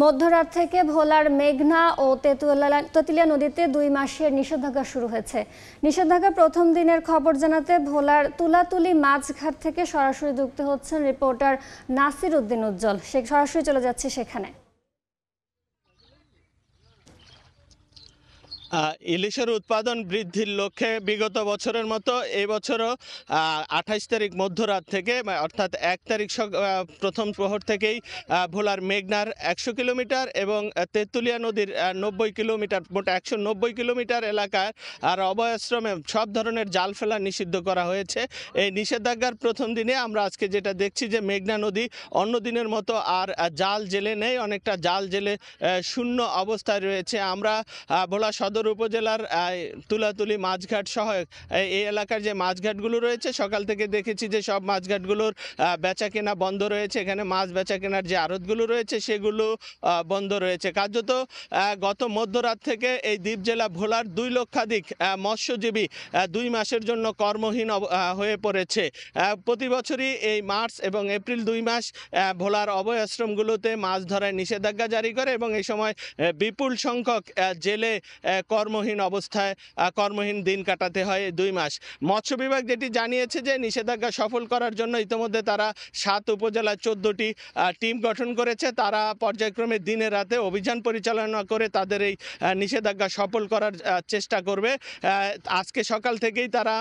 মধ্যরাত থেকে ভোলার মেঘনা ও তেঁতুলিয়া নদীতে ২ মাসের নিষেধাজ্ঞা শুরু হয়েছে। নিষেধাজ্ঞার প্রথম দিনের খবর জানাতে ভোলার তুলাতুলি মাছঘাট থেকে সরাসরি যুক্ত হচ্ছেন রিপোর্টার নাসির উদ্দিন উজ্জ্বল। সরাসরি চলে যাচ্ছে সেখানে। ইলিশের উৎপাদন বৃদ্ধির লক্ষ্যে বিগত বছরের মতো এই বছরও ২৮ তারিখ মধ্যরাত থেকে অর্থাৎ ১ তারিখ প্রথম প্রহর থেকেই ভোলার মেঘনার ১০০ কিলোমিটার এবং তেঁতুলিয়া নদীর ৯০ কিলোমিটার, মোট ১৯০ কিলোমিটার এলাকায় আর অভয়াশ্রমে সব ধরনের জাল ফেলা নিষিদ্ধ করা হয়েছে। এই নিষেধাজ্ঞার প্রথম দিনে আমরা আজকে যেটা দেখছি যে মেঘনা নদী অন্য দিনের মতো আর জাল জেলে নেই, অনেকটা জাল জেলে শূন্য অবস্থায় রয়েছে। আমরা ভোলা সদর উপজেলার তুলাতুলি মাছঘাট সহ এই এলাকার যে মাছঘাটগুলো রয়েছে সকাল থেকে দেখেছি যে সব মাছঘাটগুলোর বেচা কেনা বন্ধ রয়েছে। এখানে মাছ বেচা কেনার যে আড়তগুলো রয়েছে সেগুলো বন্ধ রয়েছে। কার্যত গত মধ্যরাত থেকে এই দ্বীপ জেলা ভোলার ২ লক্ষাধিক মৎস্যজীবী ২ মাসের জন্য কর্মহীন হয়ে পড়েছে। প্রতি বছরই এই মার্চ এবং এপ্রিল ২ মাস ভোলার অভয়াশ্রমগুলোতে মাছ ধরায় নিষেধাজ্ঞা জারি করে এবং এই সময় বিপুল সংখ্যক জেলে কর্মহীন দিন কাটাতে হয় ২ মাস। মৎস্য বিভাগ যেটি জানিয়েছে যে নিষেধাজ্ঞা সফল করার জন্য ইতিমধ্যে তারা ৭ উপজেলায় ১৪টি টিম গঠন করেছে। তারা পর্যায়ক্রমে দিনে রাতে অভিযান পরিচালনা করে তাদের এই নিষেধাজ্ঞা সফল করার চেষ্টা করবে। আজকে সকাল থেকেই তারা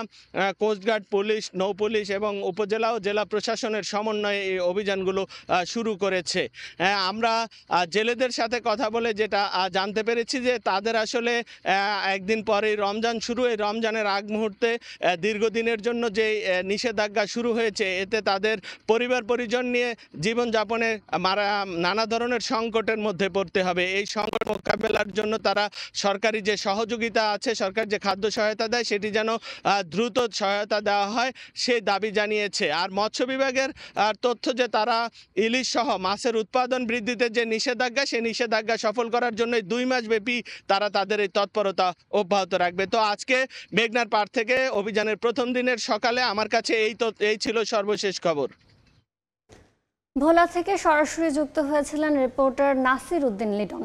কোস্টগার্ড, পুলিশ, নৌপুলিশ এবং উপজেলা ও জেলা প্রশাসনের সমন্বয়ে এই অভিযানগুলো শুরু করেছে। আমরা জেলেদের সাথে কথা বলে যেটা জানতে পেরেছি যে তাদের আসলে একদিন পরেই রমজান শুরু। এই রমজানের আগ মুহূর্তে দীর্ঘদিনের জন্য যে নিষেধাজ্ঞা শুরু হয়েছে এতে তাদের পরিবার পরিজন নিয়ে জীবনযাপনে নানা ধরনের সংকটের মধ্যে পড়তে হবে। এই সংকট মোকাবেলার জন্য তারা সরকারি যে সহযোগিতা আছে, সরকার যে খাদ্য সহায়তা দেয় সেটি যেন দ্রুত সহায়তা দেওয়া হয় সেই দাবি জানিয়েছে। আর মৎস্য বিভাগের তথ্য যে তারা ইলিশ সহ মাছের উৎপাদন বৃদ্ধিতে যে নিষেধাজ্ঞা সেই নিষেধাজ্ঞা সফল করার জন্য ২ মাস ব্যাপী তারা তাদের এই তৎপরতা অব্যাহত রাখবে। তো আজকে মেঘনার পাড় থেকে অভিযানের প্রথম দিনের সকালে আমার কাছে এই ছিল সর্বশেষ খবর। ভোলা থেকে সরাসরি যুক্ত হয়েছিলেন রিপোর্টার নাসির উদ্দিন লিটন।